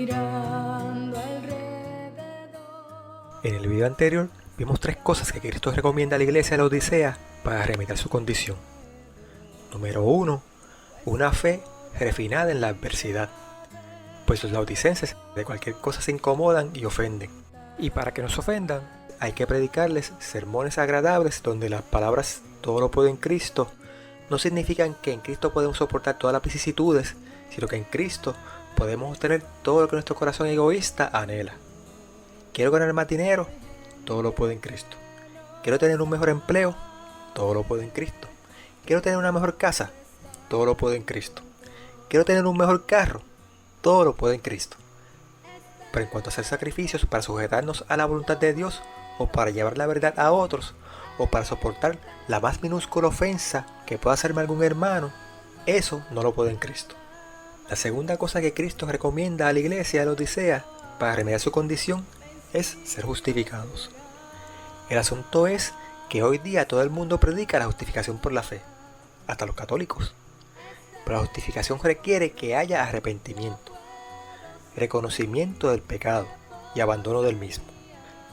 mirando alrededor. En el video anterior vimos 3 cosas que Cristo recomienda a la iglesia de la Odisea para remediar su condición. Número 1. Una fe refinada en la adversidad, pues los laodicenses de cualquier cosa se incomodan y ofenden. Y para que no se ofendan, hay que predicarles sermones agradables donde las palabras "todo lo puedo en Cristo" no significan que en Cristo podemos soportar todas las vicisitudes, sino que en Cristo podemos obtener todo lo que nuestro corazón egoísta anhela. ¿Quiero ganar más dinero? Todo lo puedo en Cristo. ¿Quiero tener un mejor empleo? Todo lo puedo en Cristo. ¿Quiero tener una mejor casa? Todo lo puedo en Cristo. ¿Quiero tener un mejor carro? Todo lo puedo en Cristo. Pero en cuanto a hacer sacrificios para sujetarnos a la voluntad de Dios, o para llevar la verdad a otros, o para soportar la más minúscula ofensa que pueda hacerme algún hermano, eso no lo puedo en Cristo. La segunda cosa que Cristo recomienda a la iglesia de la Odisea para remediar su condición es ser justificados. El asunto es que hoy día todo el mundo predica la justificación por la fe, hasta los católicos. Pero la justificación requiere que haya arrepentimiento, reconocimiento del pecado y abandono del mismo.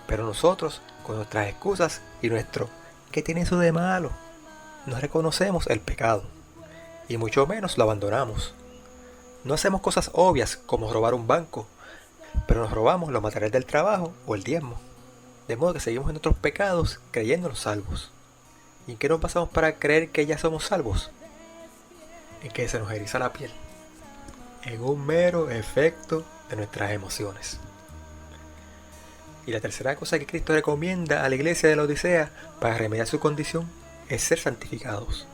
Pero nosotros, con nuestras excusas y nuestro "¿qué tiene eso de malo?", no reconocemos el pecado, y mucho menos lo abandonamos. No hacemos cosas obvias como robar un banco, pero nos robamos los materiales del trabajo o el diezmo. De modo que seguimos en nuestros pecados creyéndonos salvos. ¿Y en qué nos basamos para creer que ya somos salvos? En que se nos eriza la piel, en un mero efecto de nuestras emociones. Y la tercera cosa que Cristo recomienda a la iglesia de la Odisea para remediar su condición es ser santificados.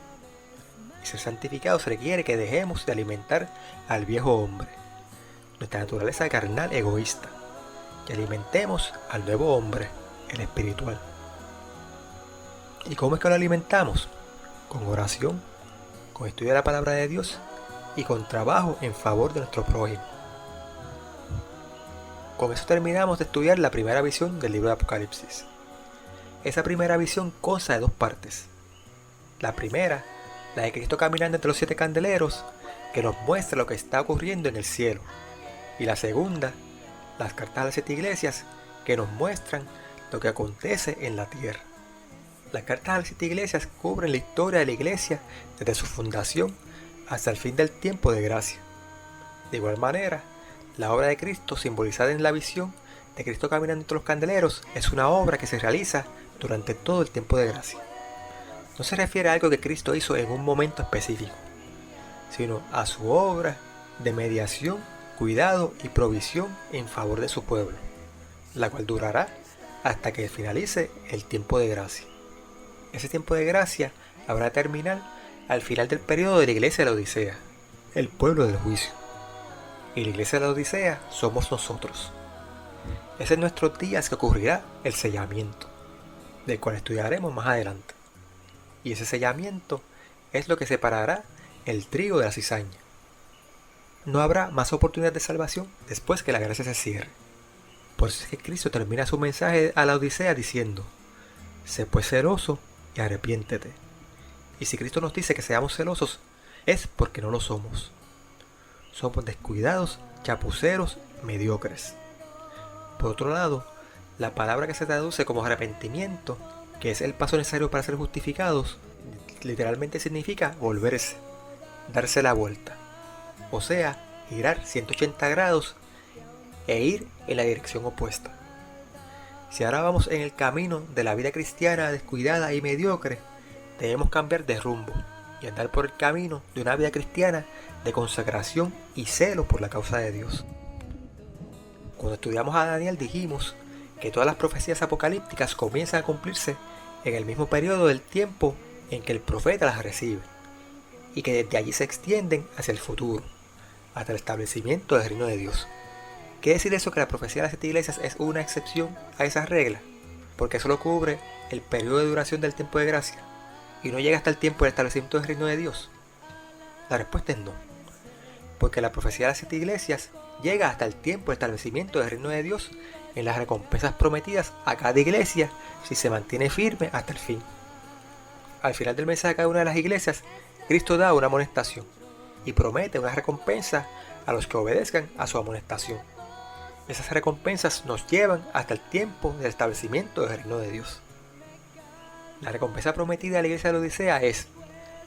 Y ser santificados requiere que dejemos de alimentar al viejo hombre, nuestra naturaleza carnal egoísta, y alimentemos al nuevo hombre, el espiritual. ¿Y cómo es que lo alimentamos? Con oración, con estudio de la palabra de Dios y con trabajo en favor de nuestro prójimo. Con eso terminamos de estudiar la primera visión del libro de Apocalipsis. Esa primera visión consta de 2 partes. La primera, la de Cristo caminando entre los 7 candeleros, que nos muestra lo que está ocurriendo en el cielo. Y la segunda, las cartas a las 7 iglesias, que nos muestran lo que acontece en la tierra. Las cartas a las 7 iglesias cubren la historia de la iglesia desde su fundación hasta el fin del tiempo de gracia. De igual manera, la obra de Cristo, simbolizada en la visión de Cristo caminando entre los candeleros, es una obra que se realiza durante todo el tiempo de gracia. No se refiere a algo que Cristo hizo en un momento específico, sino a su obra de mediación, cuidado y provisión en favor de su pueblo, la cual durará hasta que finalice el tiempo de gracia. Ese tiempo de gracia habrá de terminar al final del periodo de la iglesia de la Odisea, el pueblo del juicio. Y la iglesia de la Odisea somos nosotros. Es en nuestros días que ocurrirá el sellamiento, del cual estudiaremos más adelante. Y ese sellamiento es lo que separará el trigo de la cizaña. No habrá más oportunidad de salvación después que la gracia se cierre. Por eso es que Cristo termina su mensaje a la Odisea diciendo: sé pues celoso y arrepiéntete. Y si Cristo nos dice que seamos celosos, es porque no lo somos. Somos descuidados, chapuceros, mediocres. Por otro lado, la palabra que se traduce como arrepentimiento, que es el paso necesario para ser justificados, literalmente significa volverse, darse la vuelta. O sea, girar 180 grados e ir en la dirección opuesta. Si ahora vamos en el camino de la vida cristiana descuidada y mediocre, debemos cambiar de rumbo y andar por el camino de una vida cristiana de consagración y celo por la causa de Dios. Cuando estudiamos a Daniel dijimos que todas las profecías apocalípticas comienzan a cumplirse en el mismo periodo del tiempo en que el profeta las recibe, y que desde allí se extienden hacia el futuro, hasta el establecimiento del reino de Dios. ¿Quiere decir eso que la profecía de las 7 iglesias es una excepción a esa regla? Porque solo cubre el periodo de duración del tiempo de gracia y no llega hasta el tiempo del establecimiento del reino de Dios. La respuesta es no, porque la profecía de las 7 iglesias llega hasta el tiempo del establecimiento del reino de Dios en las recompensas prometidas a cada iglesia si se mantiene firme hasta el fin. Al final del mensaje de cada una de las iglesias, Cristo da una amonestación y promete una recompensa a los que obedezcan a su amonestación. Esas recompensas nos llevan hasta el tiempo del establecimiento del reino de Dios. La recompensa prometida a la iglesia de la Odisea es: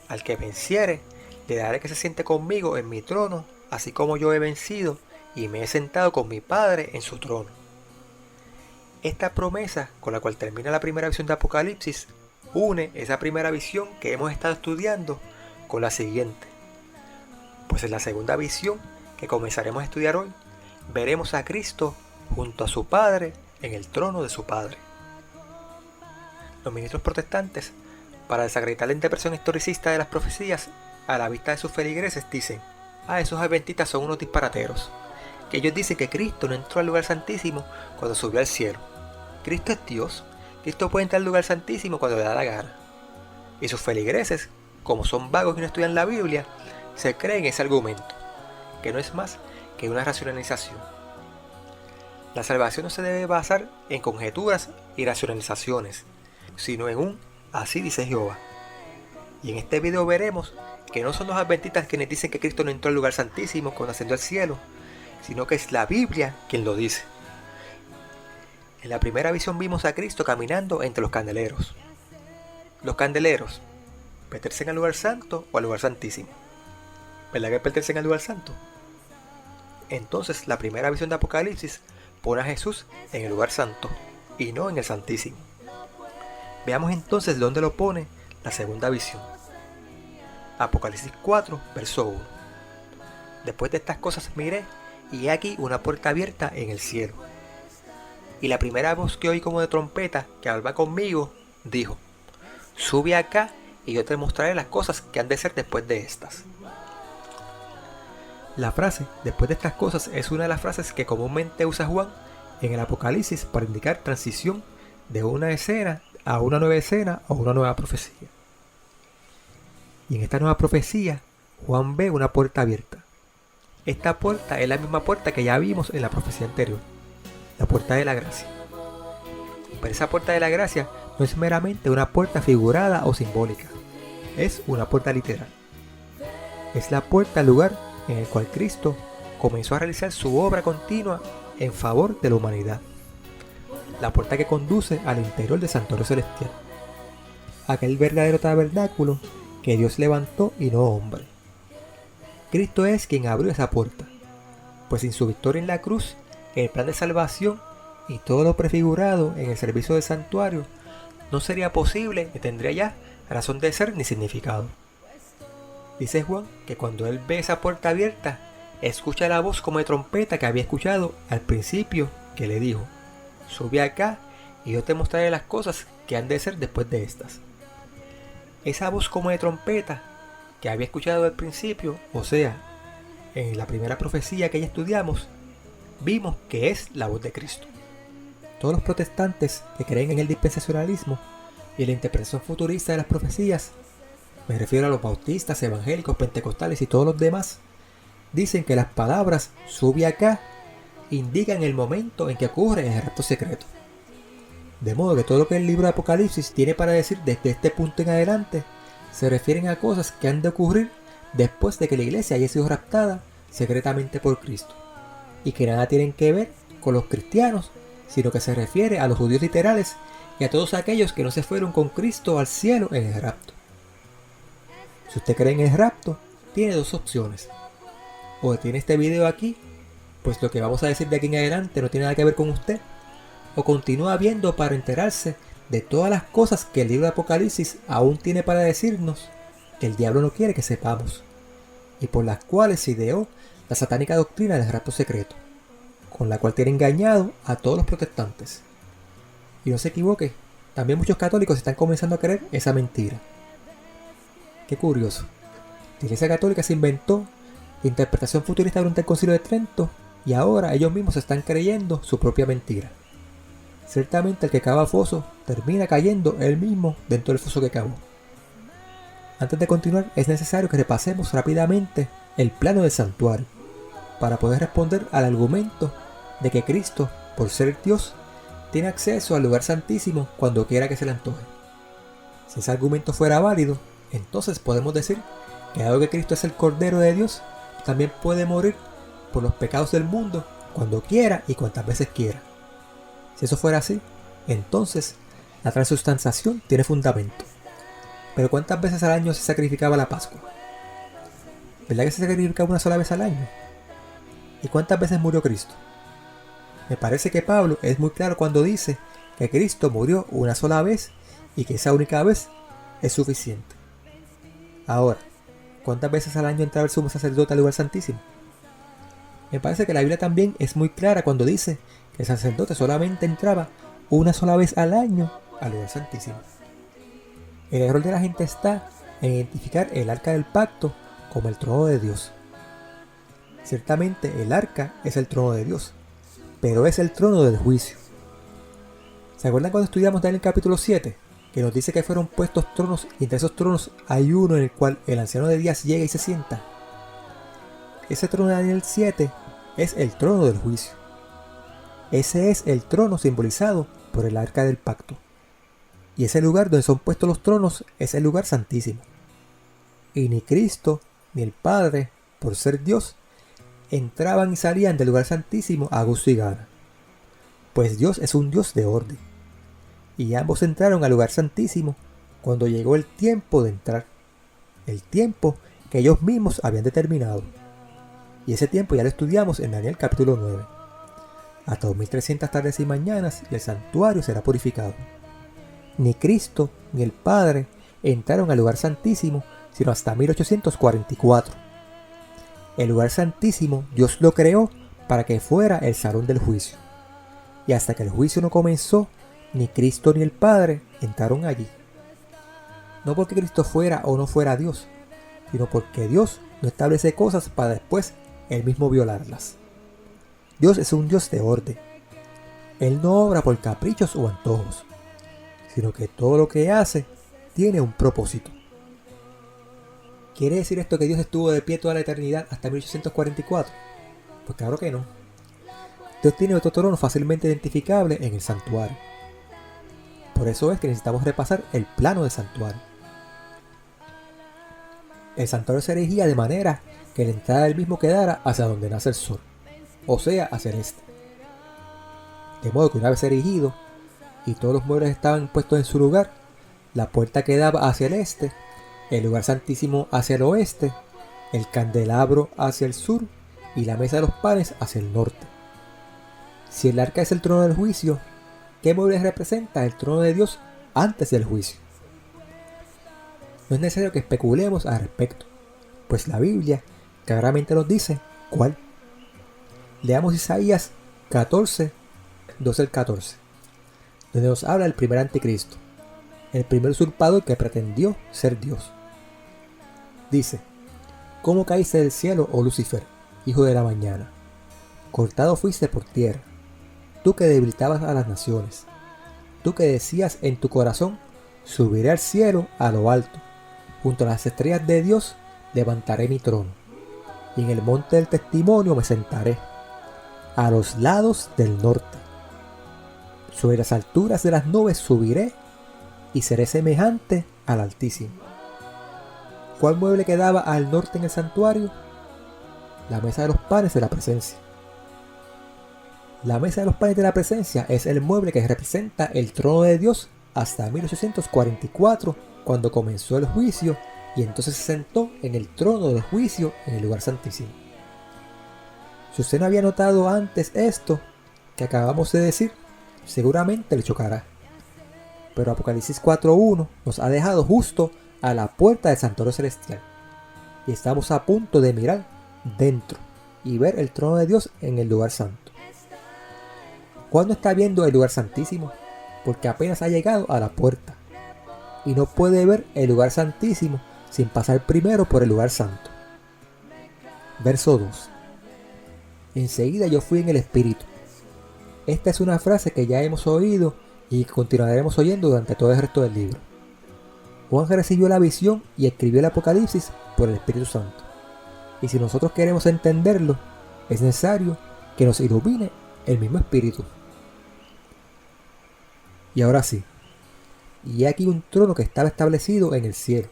al que venciere, le daré que se siente conmigo en mi trono, así como yo he vencido y me he sentado con mi Padre en su trono. Esta promesa, con la cual termina la primera visión de Apocalipsis, une esa primera visión que hemos estado estudiando con la siguiente. Pues en la segunda visión, que comenzaremos a estudiar hoy, veremos a Cristo junto a su Padre en el trono de su Padre. Los ministros protestantes, para desacreditar la interpretación historicista de las profecías, a la vista de sus feligreses dicen: esos adventistas son unos disparateros, que ellos dicen que Cristo no entró al lugar santísimo cuando subió al cielo. Cristo es Dios, Cristo puede entrar al lugar santísimo cuando le da la gana. Y sus feligreses, como son vagos y no estudian la Biblia, se creen ese argumento, que no es más que una racionalización. La salvación no se debe basar en conjeturas y racionalizaciones, sino en un "así dice Jehová". Y en este video veremos que no son los adventistas quienes dicen que Cristo no entró al lugar santísimo cuando ascendió al cielo, sino que es la Biblia quien lo dice. En la primera visión vimos a Cristo caminando entre los candeleros. Los candeleros, ¿pertenecen al lugar santo o al lugar santísimo? ¿Verdad que pertenecen al lugar santo? Entonces la primera visión de Apocalipsis pone a Jesús en el lugar santo y no en el santísimo. Veamos entonces dónde lo pone la segunda visión. Apocalipsis 4, verso 1. Después de estas cosas miré, y he aquí una puerta abierta en el cielo. Y la primera voz que oí como de trompeta, que hablaba conmigo, dijo: sube acá, y yo te mostraré las cosas que han de ser después de estas. La frase "después de estas cosas" es una de las frases que comúnmente usa Juan en el Apocalipsis para indicar transición de una escena a una nueva escena o una nueva profecía. Y en esta nueva profecía, Juan ve una puerta abierta. Esta puerta es la misma puerta que ya vimos en la profecía anterior, la puerta de la gracia. Pero esa puerta de la gracia no es meramente una puerta figurada o simbólica, es una puerta literal. Es la puerta al lugar en el cual Cristo comenzó a realizar su obra continua en favor de la humanidad. La puerta que conduce al interior del santuario celestial, aquel verdadero tabernáculo que Dios levantó y no hombre. Cristo es quien abrió esa puerta, pues sin su victoria en la cruz, el plan de salvación y todo lo prefigurado en el servicio del santuario no sería posible ni tendría ya razón de ser ni significado. Dice Juan que cuando él ve esa puerta abierta, escucha la voz como de trompeta que había escuchado al principio, que le dijo: sube acá y yo te mostraré las cosas que han de ser después de estas. Esa voz como de trompeta que había escuchado al principio, o sea, en la primera profecía que ya estudiamos, vimos que es la voz de Cristo. Todos los protestantes que creen en el dispensacionalismo y en la interpretación futurista de las profecías, me refiero a los bautistas, evangélicos, pentecostales y todos los demás, dicen que las palabras "sube acá" indican el momento en que ocurre el rapto secreto. De modo que todo lo que el libro de Apocalipsis tiene para decir desde este punto en adelante se refieren a cosas que han de ocurrir después de que la iglesia haya sido raptada secretamente por Cristo, y que nada tienen que ver con los cristianos, sino que se refiere a los judíos literales y a todos aquellos que no se fueron con Cristo al cielo en el rapto. Si usted cree en el rapto, tiene dos opciones: o detiene este video aquí, pues lo que vamos a decir de aquí en adelante no tiene nada que ver con usted, o continúa viendo para enterarse de todas las cosas que el libro de Apocalipsis aún tiene para decirnos, que el diablo no quiere que sepamos, y por las cuales se ideó la satánica doctrina del rapto secreto, con la cual tiene engañado a todos los protestantes. Y no se equivoque, también muchos católicos están comenzando a creer esa mentira. Qué curioso. La Iglesia Católica se inventó la interpretación futurista durante el Concilio de Trento y ahora ellos mismos están creyendo su propia mentira. Ciertamente el que cava foso termina cayendo él mismo dentro del foso que cavó. Antes de continuar, es necesario que repasemos rápidamente el plano del santuario para poder responder al argumento de que Cristo, por ser Dios, tiene acceso al lugar santísimo cuando quiera que se le antoje. Si ese argumento fuera válido, entonces podemos decir que dado que Cristo es el Cordero de Dios, también puede morir por los pecados del mundo cuando quiera y cuantas veces quiera. Si eso fuera así, entonces la transubstanciación tiene fundamento. Pero ¿cuántas veces al año se sacrificaba la Pascua? ¿Verdad que se sacrificaba una sola vez al año? ¿Y cuántas veces murió Cristo? Me parece que Pablo es muy claro cuando dice que Cristo murió una sola vez y que esa única vez es suficiente. Ahora, ¿cuántas veces al año entraba el sumo sacerdote al lugar santísimo? Me parece que la Biblia también es muy clara cuando dice que el sacerdote solamente entraba una sola vez al año al lugar santísimo. El error de la gente está en identificar el arca del pacto como el trono de Dios. Ciertamente el arca es el trono de Dios, pero es el trono del juicio. ¿Se acuerdan cuando estudiamos Daniel capítulo 7? Que nos dice que fueron puestos tronos y entre esos tronos hay uno en el cual el anciano de días llega y se sienta. Ese trono de Daniel 7 es el trono del juicio. Ese es el trono simbolizado por el arca del pacto. Y ese lugar donde son puestos los tronos es el lugar santísimo. Y ni Cristo ni el Padre, por ser Dios, entraban y salían del lugar santísimo a gusto y gana. Pues Dios es un Dios de orden. Y ambos entraron al lugar santísimo cuando llegó el tiempo de entrar. El tiempo que ellos mismos habían determinado. Y ese tiempo ya lo estudiamos en Daniel capítulo 9. Hasta 2300 tardes y mañanas y el santuario será purificado. Ni Cristo ni el Padre entraron al lugar santísimo sino hasta 1844. El lugar santísimo Dios lo creó para que fuera el salón del juicio. Y hasta que el juicio no comenzó, ni Cristo ni el Padre entraron allí. No porque Cristo fuera o no fuera Dios, sino porque Dios no establece cosas para después Él mismo violarlas. Dios es un Dios de orden. Él no obra por caprichos o antojos, sino que todo lo que hace tiene un propósito. ¿Quiere decir esto que Dios estuvo de pie toda la eternidad hasta 1844? Pues claro que no. Dios tiene otro trono fácilmente identificable en el santuario. Por eso es que necesitamos repasar el plano del santuario. El santuario se erigía de manera que la entrada del mismo quedara hacia donde nace el sol, o sea, hacia el este. De modo que una vez erigido y todos los muebles estaban puestos en su lugar, la puerta quedaba hacia el este, el lugar santísimo hacia el oeste, el candelabro hacia el sur y la mesa de los panes hacia el norte. Si el arca es el trono del juicio, ¿qué muebles representa el trono de Dios antes del juicio? No es necesario que especulemos al respecto, pues la Biblia claramente nos dice cuál. Leamos Isaías 14, 12 al 14, donde nos habla del primer anticristo, el primer usurpador que pretendió ser Dios. Dice: ¿Cómo caíste del cielo, oh Lucifer, hijo de la mañana? Cortado fuiste por tierra, tú que debilitabas a las naciones, tú que decías en tu corazón: subiré al cielo a lo alto, junto a las estrellas de Dios levantaré mi trono, y en el monte del testimonio me sentaré, a los lados del norte. Sobre las alturas de las nubes subiré, y seré semejante al Altísimo. ¿Cuál mueble quedaba al norte en el santuario? La mesa de los panes de la presencia. La mesa de los panes de la presencia es el mueble que representa el trono de Dios hasta 1844, cuando comenzó el juicio, y entonces se sentó en el trono del juicio en el lugar santísimo. Si usted no había notado antes esto que acabamos de decir, seguramente le chocará. Pero Apocalipsis 4.1 nos ha dejado justo a la puerta del santuario celestial, y estamos a punto de mirar dentro y ver el trono de Dios en el lugar santo. ¿Cuándo está viendo el lugar santísimo? Porque apenas ha llegado a la puerta y no puede ver el lugar santísimo sin pasar primero por el lugar santo. Verso 2. Enseguida yo fui en el Espíritu. Esta es una frase que ya hemos oído y que continuaremos oyendo durante todo el resto del libro. Juan recibió la visión y escribió el Apocalipsis por el Espíritu Santo. Y si nosotros queremos entenderlo, es necesario que nos ilumine el mismo Espíritu. Y ahora sí, y aquí un trono que estaba establecido en el cielo,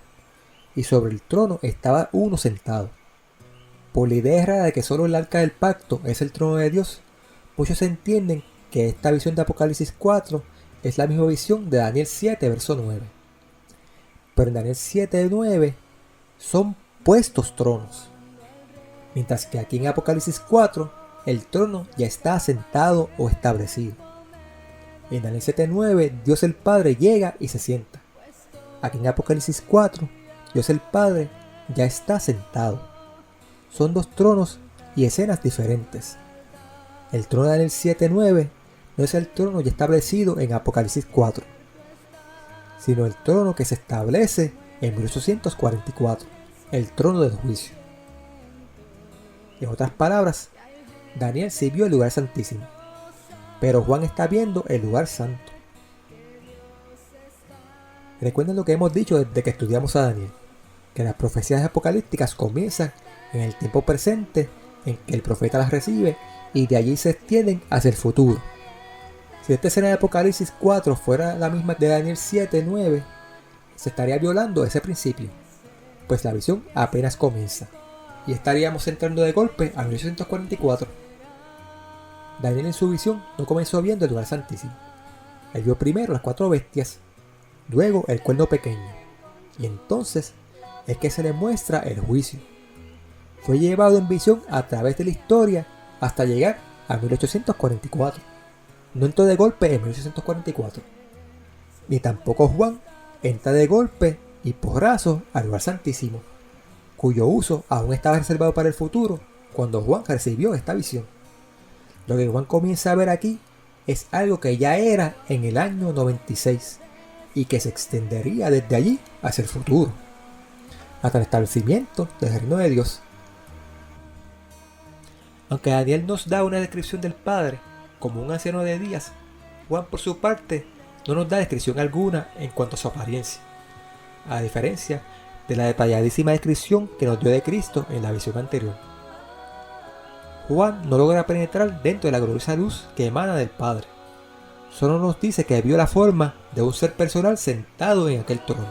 y sobre el trono estaba uno sentado. Por la idea errada de que solo el arca del pacto es el trono de Dios, Muchos entienden que esta visión de Apocalipsis 4 es la misma visión de Daniel 7, verso 9. Pero en Daniel 7, 9 son puestos tronos. Mientras que aquí en Apocalipsis 4 el trono ya está asentado o establecido. En Daniel 7:9 Dios el Padre llega y se sienta. Aquí en Apocalipsis 4 Dios el Padre ya está sentado. Son dos tronos y escenas diferentes. El trono de Daniel 7:9 no es el trono ya establecido en Apocalipsis 4, sino el trono que se establece en 1844, el trono del juicio. En otras palabras, Daniel sí vio el lugar santísimo, pero Juan está viendo el lugar santo. Recuerden lo que hemos dicho desde que estudiamos a Daniel, que las profecías apocalípticas comienzan en el tiempo presente en que el profeta las recibe y de allí se extienden hacia el futuro. Si esta escena de Apocalipsis 4 fuera la misma de Daniel 7:9, se estaría violando ese principio, pues la visión apenas comienza y estaríamos entrando de golpe a 1844. Daniel en su visión no comenzó viendo el lugar santísimo. Él vio primero las 4 bestias, luego el cuerno pequeño, y entonces es que se le muestra el juicio. Fue llevado en visión a través de la historia hasta llegar a 1844. No entró de golpe en 1844. Ni tampoco Juan entra de golpe y porrazo al lugar santísimo, cuyo uso aún estaba reservado para el futuro cuando Juan recibió esta visión. Lo que Juan comienza a ver aquí es algo que ya era en el año 96 y que se extendería desde allí hacia el futuro, hasta el establecimiento del reino de Dios. Aunque Daniel nos da una descripción del Padre como un anciano de días, Juan por su parte no nos da descripción alguna en cuanto a su apariencia, a diferencia de la detalladísima descripción que nos dio de Cristo en la visión anterior. Juan no logra penetrar dentro de la gloriosa luz que emana del Padre. Solo nos dice que vio la forma de un ser personal sentado en aquel trono.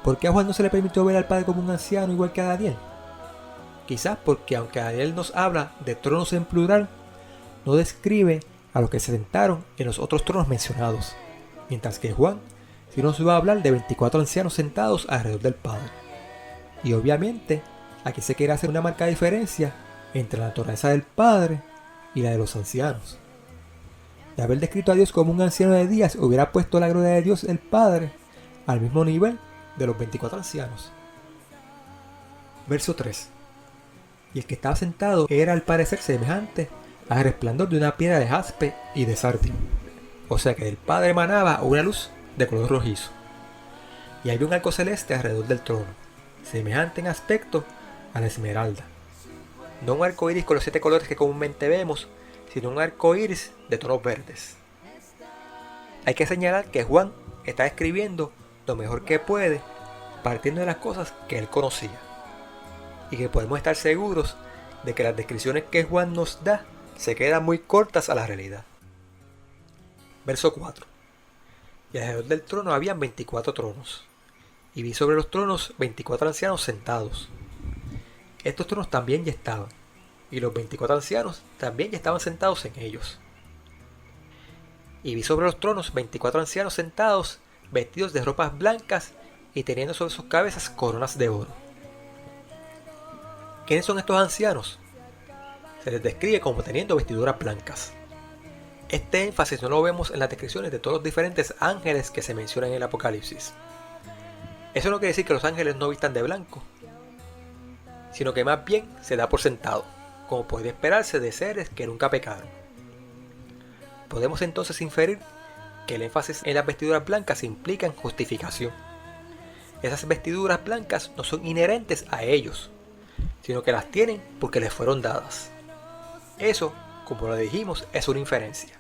¿Por qué a Juan no se le permitió ver al Padre como un anciano igual que a Daniel? Quizás porque aunque Daniel nos habla de tronos en plural, no describe a los que se sentaron en los otros tronos mencionados, mientras que Juan sí nos va a hablar de 24 ancianos sentados alrededor del Padre. Y obviamente aquí se quiere hacer una marcada diferencia entre la naturaleza del Padre y la de los ancianos. De haber descrito a Dios como un anciano de días hubiera puesto la gloria de Dios el Padre al mismo nivel de los 24 ancianos. Verso 3. Y el que estaba sentado era al parecer semejante al resplandor de una piedra de jaspe y de sardio. O sea que del Padre emanaba una luz de color rojizo. Y había un arco celeste alrededor del trono, semejante en aspecto a la esmeralda. No un arco iris con los 7 colores que comúnmente vemos, sino un arco iris de tonos verdes. Hay que señalar que Juan está escribiendo lo mejor que puede, partiendo de las cosas que él conocía, y que podemos estar seguros de que las descripciones que Juan nos da se quedan muy cortas a la realidad. Verso 4. Y alrededor del trono habían 24 tronos, y vi sobre los tronos 24 ancianos sentados. Estos tronos también ya estaban, y los 24 ancianos también ya estaban sentados en ellos. Y vi sobre los tronos 24 ancianos sentados, vestidos de ropas blancas y teniendo sobre sus cabezas coronas de oro. ¿Quiénes son estos ancianos? Se les describe como teniendo vestiduras blancas. Este énfasis no lo vemos en las descripciones de todos los diferentes ángeles que se mencionan en el Apocalipsis. Eso no quiere decir que los ángeles no vistan de blanco, sino que más bien se da por sentado, como puede esperarse de seres que nunca pecaron. Podemos entonces inferir que el énfasis en las vestiduras blancas implica justificación. Esas vestiduras blancas no son inherentes a ellos, sino que las tienen porque les fueron dadas. Eso, como lo dijimos, es una inferencia.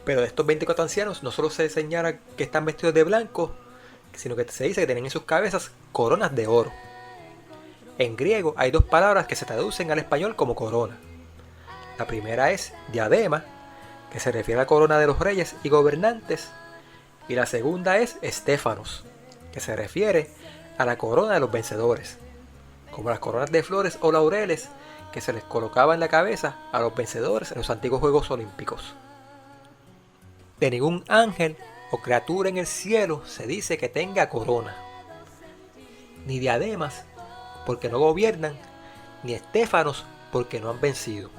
Pero de estos 24 ancianos no solo se señala que están vestidos de blanco, sino que se dice que tienen en sus cabezas coronas de oro. En griego hay 2 palabras que se traducen al español como corona. La primera es diadema, que se refiere a la corona de los reyes y gobernantes, y la segunda es estéfanos, que se refiere a la corona de los vencedores, como las coronas de flores o laureles que se les colocaba en la cabeza a los vencedores en los antiguos Juegos Olímpicos. De ningún ángel o criatura en el cielo se dice que tenga corona, ni diademas porque no gobiernan, ni estéfanos porque no han vencido.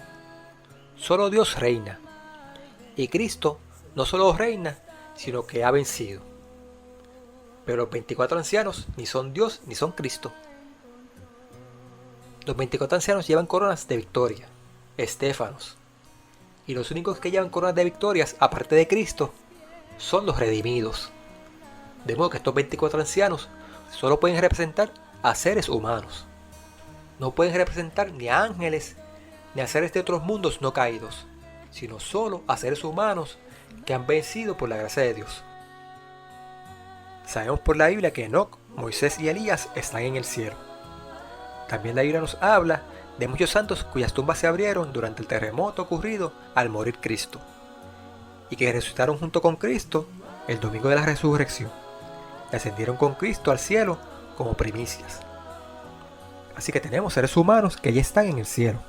Solo Dios reina, y Cristo no solo reina, sino que ha vencido. Pero los 24 ancianos ni son Dios ni son Cristo. Los 24 ancianos llevan coronas de victoria, estéfanos, y los únicos que llevan coronas de victorias, aparte de Cristo, son los redimidos. De modo que estos 24 ancianos solo pueden representar a seres humanos. No pueden representar ni a ángeles, ni a seres de otros mundos no caídos, sino solo a seres humanos que han vencido por la gracia de Dios. Sabemos por la Biblia que Enoc, Moisés y Elías están en el cielo. También la Biblia nos habla de muchos santos cuyas tumbas se abrieron durante el terremoto ocurrido al morir Cristo, y que resucitaron junto con Cristo el domingo de la resurrección, y ascendieron con Cristo al cielo como primicias. Así que tenemos seres humanos que ya están en el cielo,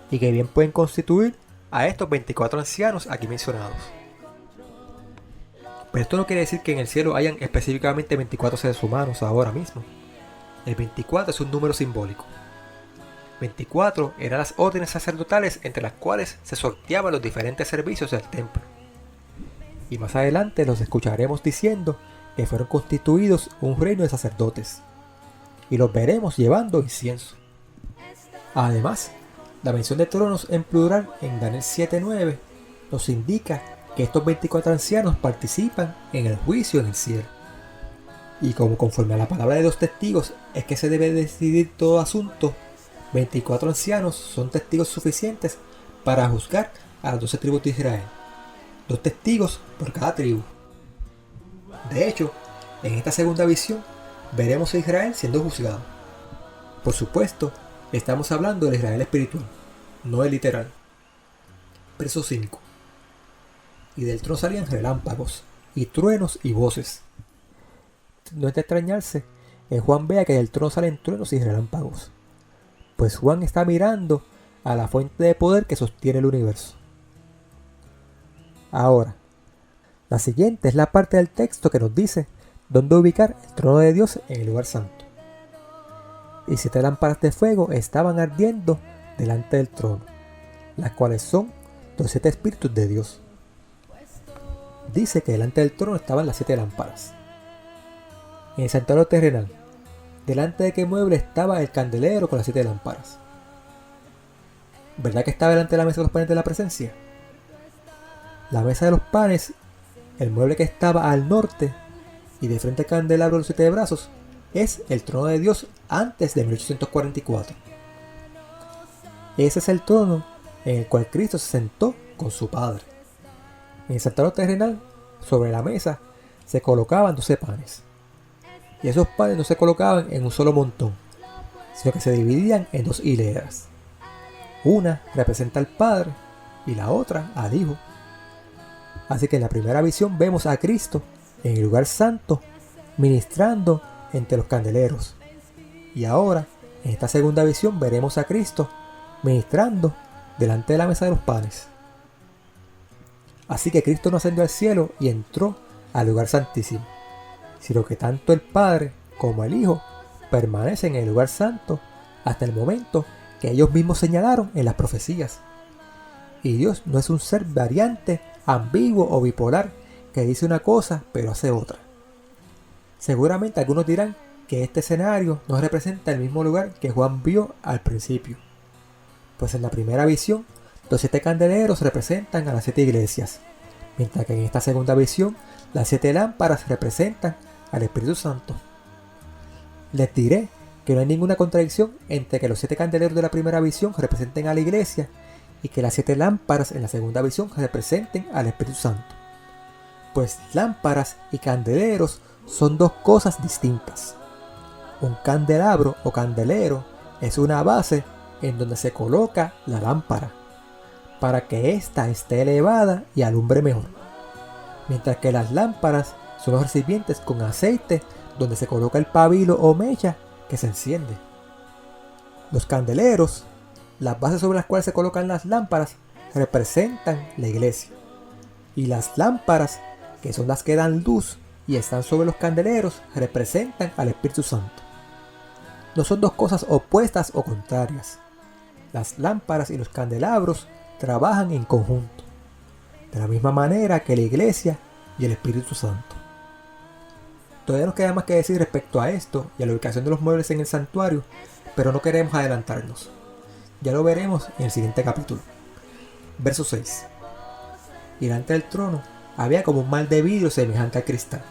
y que bien pueden constituir a estos 24 ancianos aquí mencionados. Pero esto no quiere decir que en el cielo hayan específicamente 24 seres humanos ahora mismo. El 24 es un número simbólico. 24 eran las órdenes sacerdotales entre las cuales se sorteaban los diferentes servicios del templo. Y más adelante los escucharemos diciendo que fueron constituidos un reino de sacerdotes. Y los veremos llevando incienso. Además, la mención de tronos en plural en Daniel 7:9 nos indica que estos 24 ancianos participan en el juicio en el cielo. Y como conforme a la palabra de los testigos es que se debe decidir todo asunto, 24 ancianos son testigos suficientes para juzgar a las 12 tribus de Israel. 2 testigos por cada tribu. De hecho, en esta segunda visión veremos a Israel siendo juzgado. Por supuesto, estamos hablando del Israel espiritual, no el literal. Verso 5. Y del trono salían relámpagos, y truenos y voces. No es de extrañarse que Juan vea que del trono salen truenos y relámpagos, pues Juan está mirando a la fuente de poder que sostiene el universo. Ahora, la siguiente es la parte del texto que nos dice dónde ubicar el trono de Dios en el lugar santo. Y 7 lámparas de fuego estaban ardiendo delante del trono, las cuales son los 7 espíritus de Dios. Dice que delante del trono estaban las 7 lámparas. En el santuario terrenal, delante de qué mueble estaba el candelero con las 7 lámparas. ¿Verdad que estaba delante de la mesa de los panes de la presencia? La mesa de los panes, el mueble que estaba al norte y de frente al candelabro de los 7 brazos, es el trono de Dios antes de 1844. Ese es el trono en el cual Cristo se sentó con su Padre. En el santuario terrenal, sobre la mesa, se colocaban 12 panes. Y esos panes no se colocaban en un solo montón, sino que se dividían en 2 hileras. Una representa al Padre y la otra al Hijo. Así que en la primera visión vemos a Cristo en el lugar santo ministrando entre los candeleros. Y ahora, en esta segunda visión, veremos a Cristo ministrando delante de la mesa de los panes. Así que Cristo no ascendió al cielo y entró al lugar santísimo, sino que tanto el Padre como el Hijo permanecen en el lugar santo hasta el momento que ellos mismos señalaron en las profecías. Y Dios no es un ser variante, ambiguo o bipolar que dice una cosa pero hace otra. Seguramente algunos dirán que este escenario no representa el mismo lugar que Juan vio al principio, pues en la primera visión los 7 candeleros representan a las 7 iglesias, mientras que en esta segunda visión las 7 lámparas representan al Espíritu Santo. Les diré que no hay ninguna contradicción entre que los 7 candeleros de la primera visión representen a la iglesia y que las 7 lámparas en la segunda visión representen al Espíritu Santo, pues lámparas y candeleros son 2 cosas distintas. Un candelabro o candelero es una base en donde se coloca la lámpara, para que ésta esté elevada y alumbre mejor, mientras que las lámparas son los recipientes con aceite donde se coloca el pabilo o mecha que se enciende. Los candeleros las bases sobre las cuales se colocan las lámparas representan la iglesia. Y las lámparas, que son las que dan luz y están sobre los candeleros, representan al Espíritu Santo. No son dos cosas opuestas o contrarias. Las lámparas y los candelabros trabajan en conjunto, de la misma manera que la iglesia y el Espíritu Santo. Todavía nos queda más que decir respecto a esto y a la ubicación de los muebles en el santuario, pero no queremos adelantarnos. Ya lo veremos en el siguiente capítulo. Verso 6. Y delante del trono había como un mar de vidrio semejante al cristal.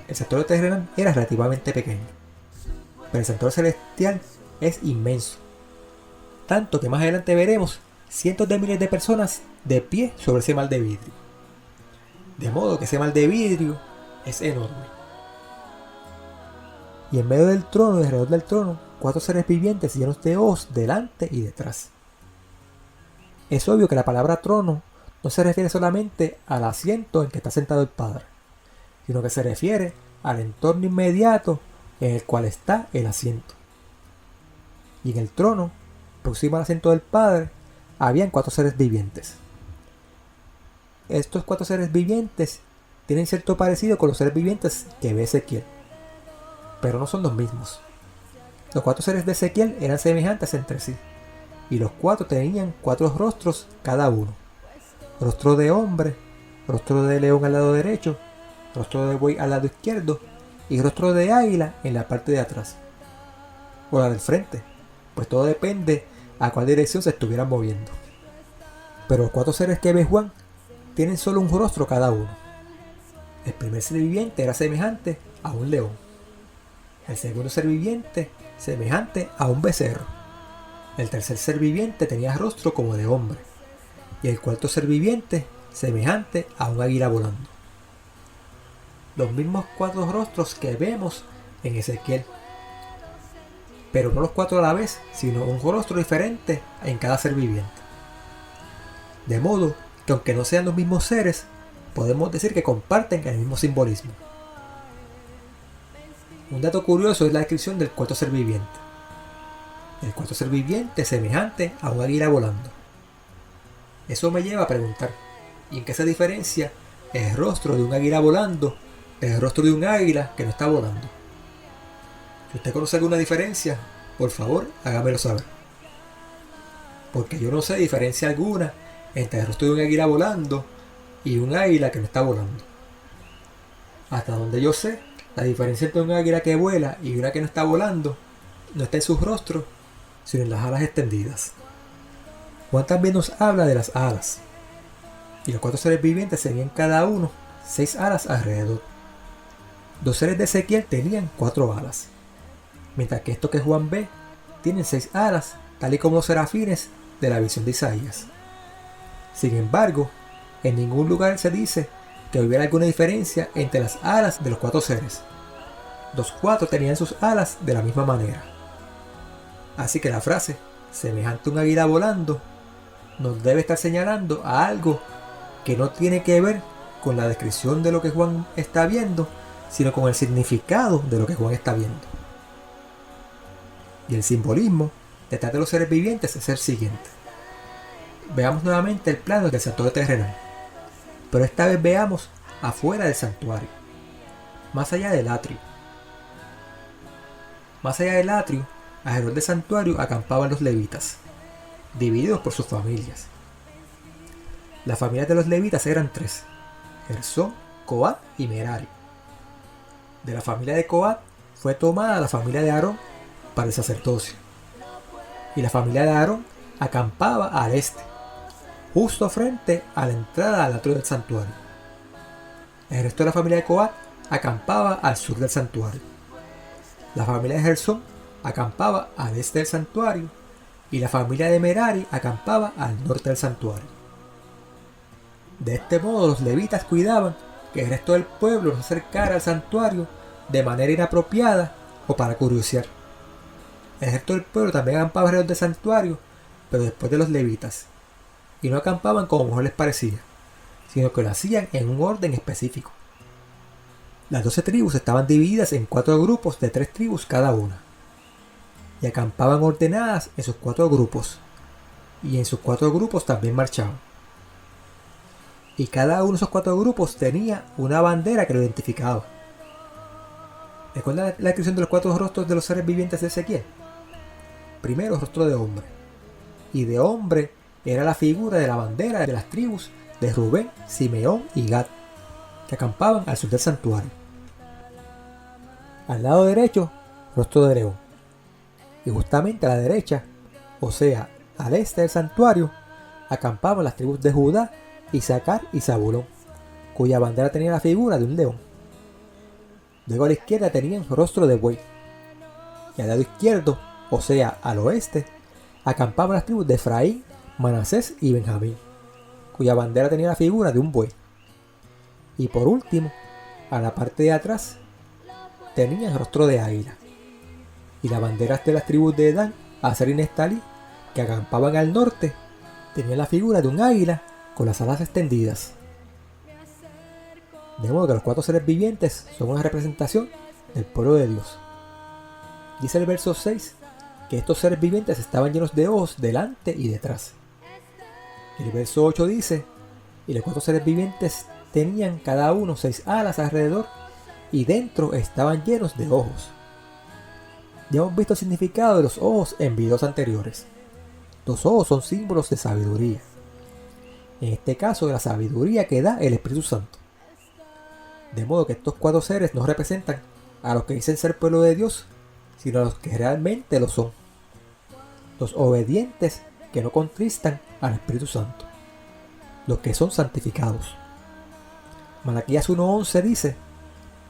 El santuario terrenal era relativamente pequeño, pero el santuario celestial es inmenso, tanto que más adelante veremos cientos de miles de personas de pie sobre ese mar de vidrio. De modo que ese mar de vidrio es enorme. Y en medio del trono y alrededor del trono, 4 seres vivientes llenos de ojos delante y detrás. Es obvio que la palabra trono no se refiere solamente al asiento en que está sentado el Padre, sino que se refiere al entorno inmediato en el cual está el asiento. Y en el trono, próximo al asiento del Padre, habían 4 seres vivientes. Estos 4 seres vivientes tienen cierto parecido con los seres vivientes que ve Ezequiel, pero no son los mismos. Los 4 seres de Ezequiel eran semejantes entre sí, y los 4 tenían 4 rostros cada uno: rostro de hombre, rostro de león al lado derecho, rostro de buey al lado izquierdo y rostro de águila en la parte de atrás, o la del frente, pues todo depende a cuál dirección se estuvieran moviendo. Pero los 4 seres que ve Juan tienen solo un rostro cada uno. El primer ser viviente era semejante a un león, el segundo ser viviente semejante a un becerro, el tercer ser viviente tenía rostro como de hombre, y el cuarto ser viviente semejante a un águila volando. Los mismos 4 rostros que vemos en Ezequiel, pero no los 4 a la vez, sino un rostro diferente en cada ser viviente. De modo que aunque no sean los mismos seres, podemos decir que comparten el mismo simbolismo. Un dato curioso es la descripción del cuarto ser viviente. El cuarto ser viviente es semejante a un águila volando. Eso me lleva a preguntar, ¿y en qué se diferencia el rostro de un águila volando del rostro de un águila que no está volando? Si usted conoce alguna diferencia, por favor, hágamelo saber. Porque yo no sé diferencia alguna entre el rostro de un águila volando y un águila que no está volando. Hasta donde yo sé, la diferencia entre un águila que vuela y una que no está volando no está en sus rostros, sino en las alas extendidas. Juan también nos habla de las alas. Y los 4 seres vivientes tenían cada uno 6 alas alrededor. 2 seres de Ezequiel tenían 4 alas, mientras que estos que Juan ve tienen 6 alas, tal y como los serafines de la visión de Isaías. Sin embargo, en ningún lugar se dice que hubiera alguna diferencia entre las alas de los 4 seres. Los 4 tenían sus alas de la misma manera. Así que la frase, semejante a un águila volando, nos debe estar señalando a algo que no tiene que ver con la descripción de lo que Juan está viendo, sino con el significado de lo que Juan está viendo. Y el simbolismo detrás de los seres vivientes es el siguiente. Veamos nuevamente el plano del santuario terrenal, pero esta vez veamos afuera del santuario, más allá del atrio. Más allá del atrio, alrededor del santuario acampaban los levitas, divididos por sus familias. Las familias de los levitas eran 3: Gersón, Coat y Merari. De la familia de Coat fue tomada la familia de Aarón para el sacerdocio, y la familia de Aarón acampaba al este, justo frente a la entrada al atrio del santuario. El resto de la familia de Coat acampaba al sur del santuario. La familia de Gersón acampaba al este del santuario y la familia de Merari acampaba al norte del santuario. De este modo los levitas cuidaban que el resto del pueblo no se acercara al santuario de manera inapropiada o para curiosear. El resto del pueblo también acampaba alrededor del santuario, pero después de los levitas, y no acampaban como mejor les parecía, sino que lo hacían en un orden específico. Las 12 tribus estaban divididas en 4 grupos de 3 tribus cada una. y acampaban ordenadas en sus 4 grupos, y en sus 4 grupos también marchaban. Y cada uno de esos 4 grupos tenía una bandera que lo identificaba. ¿Recuerdan la descripción de los 4 rostros de los seres vivientes de Ezequiel? Primero, rostro de hombre. Y de hombre era la figura de la bandera de las tribus de Rubén, Simeón y Gad, que acampaban al sur del santuario. Al lado derecho, rostro de león. Y justamente a la derecha, o sea, al este del santuario, acampaban las tribus de Judá, Isaacar y Zabulón, cuya bandera tenía la figura de un león. Luego a la izquierda tenían rostro de buey. Y al lado izquierdo, o sea, al oeste, acampaban las tribus de Efraín, Manasés y Benjamín, cuya bandera tenía la figura de un buey. Y por último, a la parte de atrás, tenían rostro de águila. Y las banderas de las tribus de Dan, Aser y Neftalí, que acampaban al norte, tenían la figura de un águila con las alas extendidas. De modo que los 4 seres vivientes son una representación del pueblo de Dios. Dice el verso 6 que estos seres vivientes estaban llenos de ojos delante y detrás. El verso 8 dice, y los 4 seres vivientes tenían cada uno 6 alas alrededor y dentro estaban llenos de ojos. Ya hemos visto el significado de los ojos en videos anteriores. Los ojos son símbolos de sabiduría. En este caso, de la sabiduría que da el Espíritu Santo. De modo que estos 4 seres no representan a los que dicen ser pueblo de Dios, sino a los que realmente lo son. Los obedientes que no contristan al Espíritu Santo. Los que son santificados. Malaquías 1:11 dice,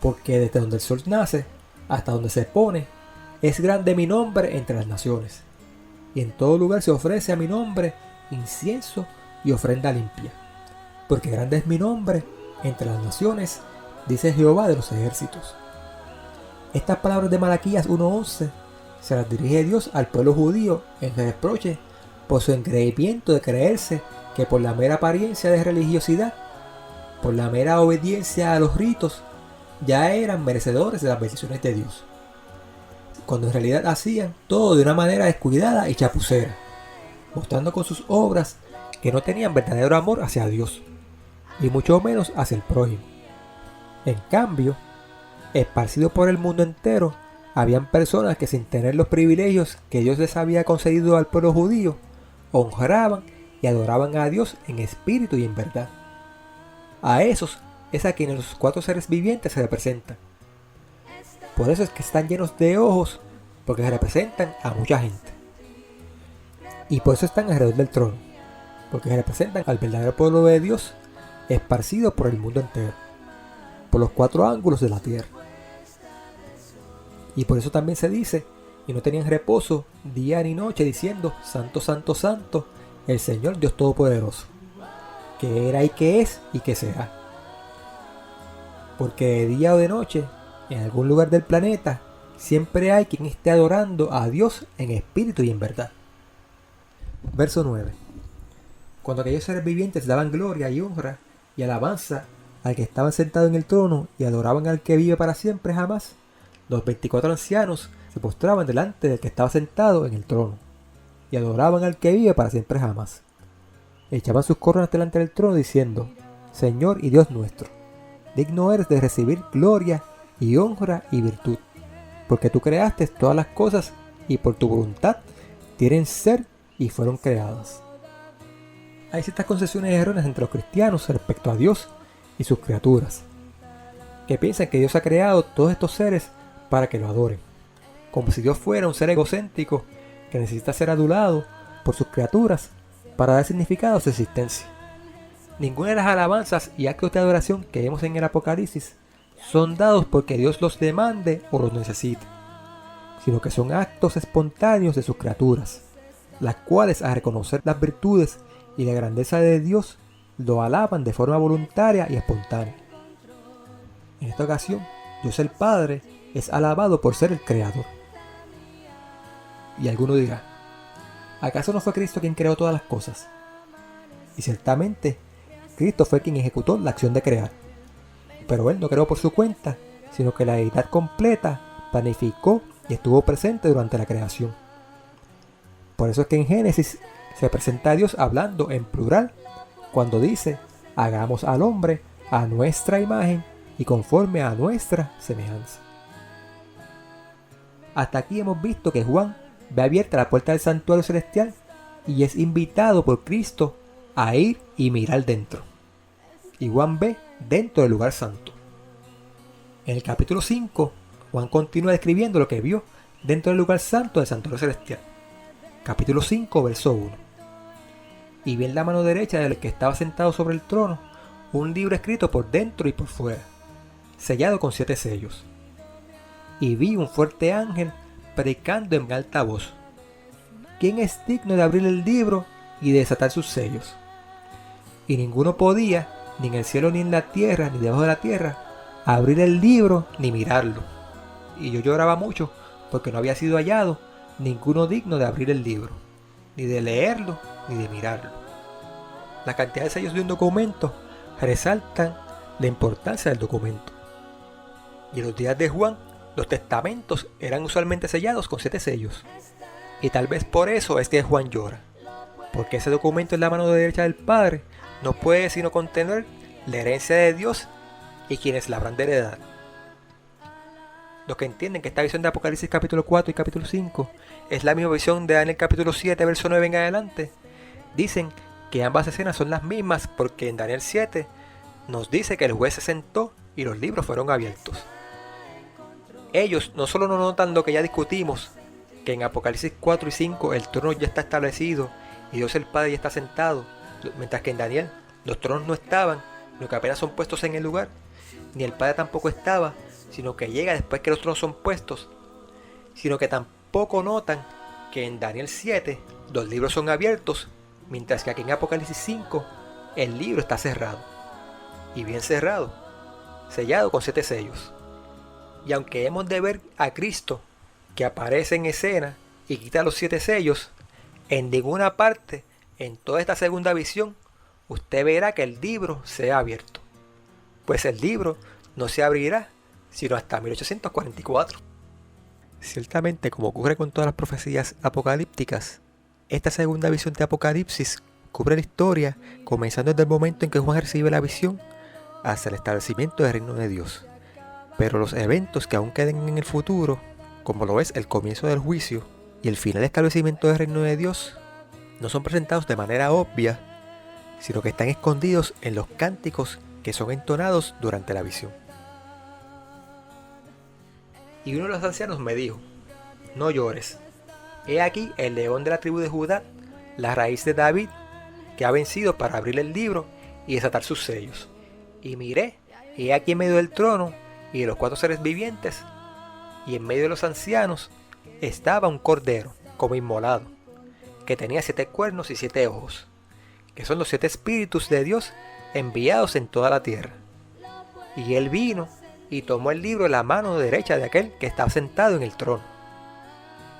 porque desde donde el sol nace hasta donde se pone, es grande mi nombre entre las naciones. Y en todo lugar se ofrece a mi nombre incienso y ofrenda limpia. Porque grande es mi nombre entre las naciones, dice Jehová de los ejércitos. Estas palabras de Malaquías 1:11 se las dirige Dios al pueblo judío en reproche por su engreimiento de creerse que por la mera apariencia de religiosidad, por la mera obediencia a los ritos, ya eran merecedores de las bendiciones de Dios, cuando en realidad hacían todo de una manera descuidada y chapucera, mostrando con sus obras que no tenían verdadero amor hacia Dios, y mucho menos hacia el prójimo. En cambio, esparcidos por el mundo entero, habían personas que sin tener los privilegios que Dios les había concedido al pueblo judío, honraban y adoraban a Dios en espíritu y en verdad. A esos es a quienes los 4 seres vivientes se representan. Por eso es que están llenos de ojos, porque representan a mucha gente. Y por eso están alrededor del trono, porque representan al verdadero pueblo de Dios, esparcido por el mundo entero, por los 4 ángulos de la tierra. Y por eso también se dice, y no tenían reposo día ni noche, diciendo, Santo, Santo, Santo, el Señor Dios Todopoderoso, que era y que es y que será. Porque de día o de noche, en algún lugar del planeta, siempre hay quien esté adorando a Dios en espíritu y en verdad. Verso 9. Cuando aquellos seres vivientes daban gloria y honra y alabanza al que estaba sentado en el trono y adoraban al que vive para siempre jamás, los 24 ancianos se postraban delante del que estaba sentado en el trono y adoraban al que vive para siempre jamás. Echaban sus coronas delante del trono diciendo, Señor y Dios nuestro, digno eres de recibir gloria y honra y virtud, porque tú creaste todas las cosas y por tu voluntad tienen ser y fueron creadas. Hay ciertas concesiones erróneas entre los cristianos respecto a Dios y sus criaturas, que piensan que Dios ha creado todos estos seres para que lo adoren, como si Dios fuera un ser egocéntrico que necesita ser adulado por sus criaturas para dar significado a su existencia. Ninguna de las alabanzas y actos de adoración que vemos en el Apocalipsis son dados porque Dios los demande o los necesite, sino que son actos espontáneos de sus criaturas, las cuales al reconocer las virtudes y la grandeza de Dios, lo alaban de forma voluntaria y espontánea. En esta ocasión, Dios el Padre es alabado por ser el Creador. Y alguno dirá, ¿acaso no fue Cristo quien creó todas las cosas? Y ciertamente, Cristo fue quien ejecutó la acción de crear. Pero Él no creó por su cuenta, sino que la deidad completa planificó y estuvo presente durante la creación. Por eso es que en Génesis se presenta a Dios hablando en plural cuando dice: hagamos al hombre a nuestra imagen y conforme a nuestra semejanza. Hasta aquí hemos visto que Juan ve abierta la puerta del santuario celestial y es invitado por Cristo a ir y mirar dentro. Y Juan ve dentro del lugar santo. En el capítulo 5, Juan continúa describiendo lo que vio dentro del lugar santo del santuario celestial. Capítulo 5, verso 1. Y vi en la mano derecha del que estaba sentado sobre el trono un libro escrito por dentro y por fuera, sellado con 7 sellos. Y vi un fuerte ángel predicando en alta voz: ¿quién es digno de abrir el libro y de desatar sus sellos? Y ninguno podía, ni en el cielo ni en la tierra, ni debajo de la tierra, abrir el libro ni mirarlo. Y yo lloraba mucho porque no había sido hallado ninguno digno de abrir el libro, ni de leerlo, ni de mirarlo. La cantidad de sellos de un documento resaltan la importancia del documento. Y en los días de Juan, los testamentos eran usualmente sellados con 7 sellos. Y tal vez por eso es que Juan llora, porque ese documento en la mano derecha del Padre no puede sino contener la herencia de Dios y quienes la habrán de heredar. Los que entienden que esta visión de Apocalipsis capítulo 4 y capítulo 5 es la misma visión de Daniel capítulo 7 verso 9 en adelante, dicen que ambas escenas son las mismas porque en Daniel 7 nos dice que el juez se sentó y los libros fueron abiertos. Ellos no solo no notan lo que ya discutimos, que en Apocalipsis 4 y 5 el trono ya está establecido y Dios el Padre ya está sentado, mientras que en Daniel los tronos no estaban, sino que apenas son puestos en el lugar, ni el Padre tampoco estaba, sino que llega después que los tronos son puestos, sino que tampoco notan que en Daniel 7 los libros son abiertos, mientras que aquí en Apocalipsis 5 el libro está cerrado, y bien cerrado, sellado con 7 sellos. Y aunque hemos de ver a Cristo que aparece en escena y quita los 7 sellos, en ninguna parte, en toda esta segunda visión, usted verá que el libro se ha abierto, pues el libro no se abrirá sino hasta 1844. Ciertamente, como ocurre con todas las profecías apocalípticas, esta segunda visión de Apocalipsis cubre la historia comenzando desde el momento en que Juan recibe la visión hasta el establecimiento del reino de Dios. Pero los eventos que aún queden en el futuro, como lo es el comienzo del juicio y el final establecimiento del reino de Dios, no son presentados de manera obvia, sino que están escondidos en los cánticos que son entonados durante la visión. Y uno de los ancianos me dijo: no llores, he aquí el león de la tribu de Judá, la raíz de David, que ha vencido para abrir el libro y desatar sus sellos. Y miré, y he aquí en medio del trono y de los 4 seres vivientes, y en medio de los ancianos estaba un cordero como inmolado, que tenía 7 cuernos y 7 ojos, que son los 7 espíritus de Dios enviados en toda la tierra. Y él vino y tomó el libro en la mano derecha de aquel que estaba sentado en el trono.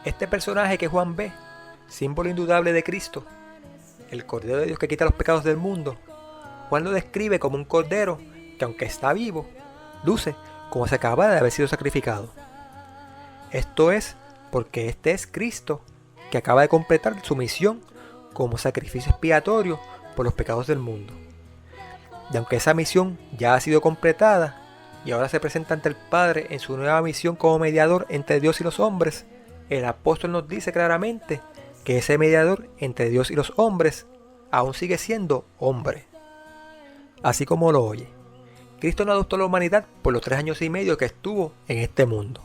Este personaje que Juan ve, símbolo indudable de Cristo, el Cordero de Dios que quita los pecados del mundo, Juan lo describe como un cordero que, aunque está vivo, luce como si acabara de haber sido sacrificado. Esto es porque este es Cristo, que acaba de completar su misión como sacrificio expiatorio por los pecados del mundo. Y aunque esa misión ya ha sido completada y ahora se presenta ante el Padre en su nueva misión como mediador entre Dios y los hombres, el apóstol nos dice claramente que ese mediador entre Dios y los hombres aún sigue siendo hombre. Así como lo oye, Cristo no adoptó la humanidad por los 3 años y medio que estuvo en este mundo,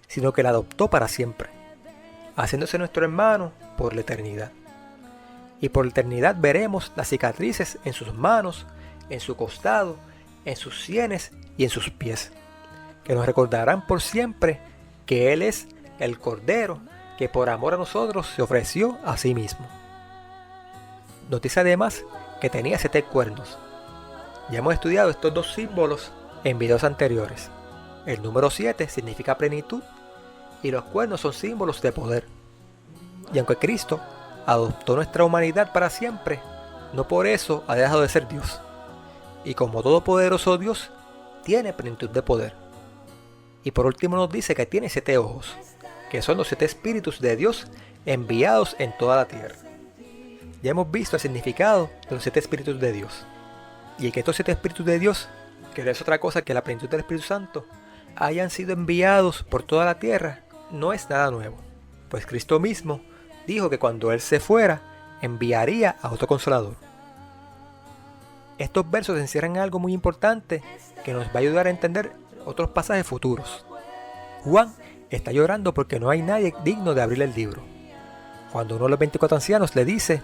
sino que la adoptó para siempre, haciéndose nuestro hermano por la eternidad. Y por la eternidad veremos las cicatrices en sus manos, en su costado, en sus sienes y en sus pies, que nos recordarán por siempre que Él es el Cordero que por amor a nosotros se ofreció a sí mismo. Nos dice además que tenía 7 cuernos. Ya hemos estudiado estos 2 símbolos en videos anteriores. El número 7 significa plenitud y los cuernos son símbolos de poder. Y aunque Cristo adoptó nuestra humanidad para siempre, no por eso ha dejado de ser Dios. Y como todopoderoso Dios, tiene plenitud de poder. Y por último nos dice que tiene 7 ojos, que son los 7 espíritus de Dios enviados en toda la tierra. Ya hemos visto el significado de los 7 espíritus de Dios. Y que estos 7 espíritus de Dios, que no es otra cosa que la plenitud del Espíritu Santo, hayan sido enviados por toda la tierra, no es nada nuevo. Pues Cristo mismo dijo que cuando Él se fuera, enviaría a otro consolador. Estos versos encierran algo muy importante que nos va a ayudar a entender otros pasajes futuros. Juan está llorando porque no hay nadie digno de abrir el libro. Cuando uno de los 24 ancianos le dice: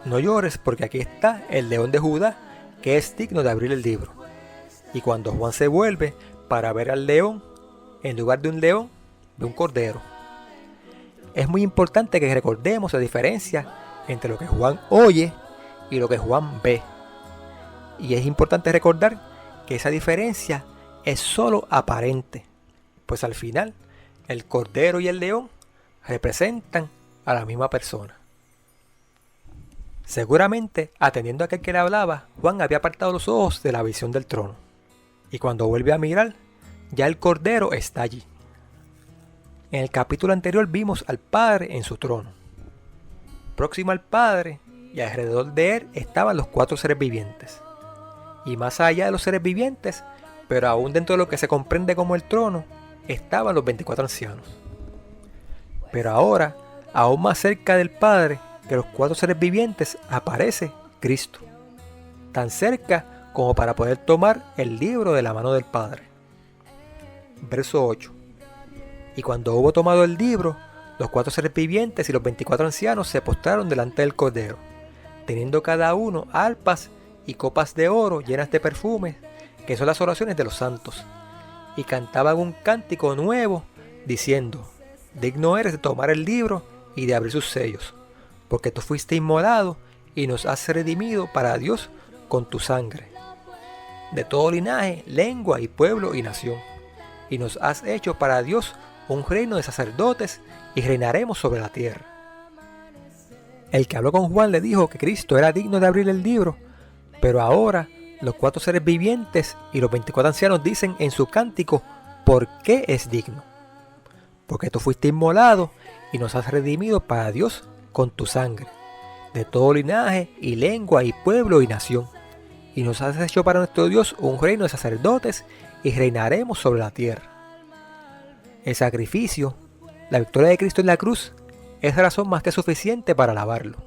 no llores porque aquí está el león de Judá que es digno de abrir el libro. Y cuando Juan se vuelve para ver al león, en lugar de un león, ve un cordero. Es muy importante que recordemos la diferencia entre lo que Juan oye y lo que Juan ve. Y es importante recordar que esa diferencia es solo aparente, pues al final el cordero y el león representan a la misma persona. Seguramente, atendiendo a aquel que le hablaba, Juan había apartado los ojos de la visión del trono. Y cuando vuelve a mirar, ya el cordero está allí. En el capítulo anterior vimos al Padre en su trono. Próximo al Padre y alrededor de él estaban los 4 seres vivientes. Y más allá de los seres vivientes, pero aún dentro de lo que se comprende como el trono, estaban los 24 ancianos. Pero ahora, aún más cerca del Padre que los 4 seres vivientes, aparece Cristo. Tan cerca como para poder tomar el libro de la mano del Padre. Verso 8. Y cuando hubo tomado el libro, los 4 seres vivientes y los 24 ancianos se postraron delante del Cordero, teniendo cada uno arpas y copas de oro llenas de perfumes, que son las oraciones de los santos, y cantaban un cántico nuevo, diciendo: digno eres de tomar el libro y de abrir sus sellos, porque tú fuiste inmolado y nos has redimido para Dios con tu sangre, de todo linaje, lengua y pueblo y nación, y nos has hecho para Dios un reino de sacerdotes y reinaremos sobre la tierra. El que habló con Juan le dijo que Cristo era digno de abrir el libro, pero ahora los 4 seres vivientes y los 24 ancianos dicen en su cántico por qué es digno. Porque tú fuiste inmolado y nos has redimido para Dios con tu sangre, de todo linaje y lengua y pueblo y nación, y nos has hecho para nuestro Dios un reino de sacerdotes y reinaremos sobre la tierra. El sacrificio, la victoria de Cristo en la cruz, es razón más que suficiente para alabarlo.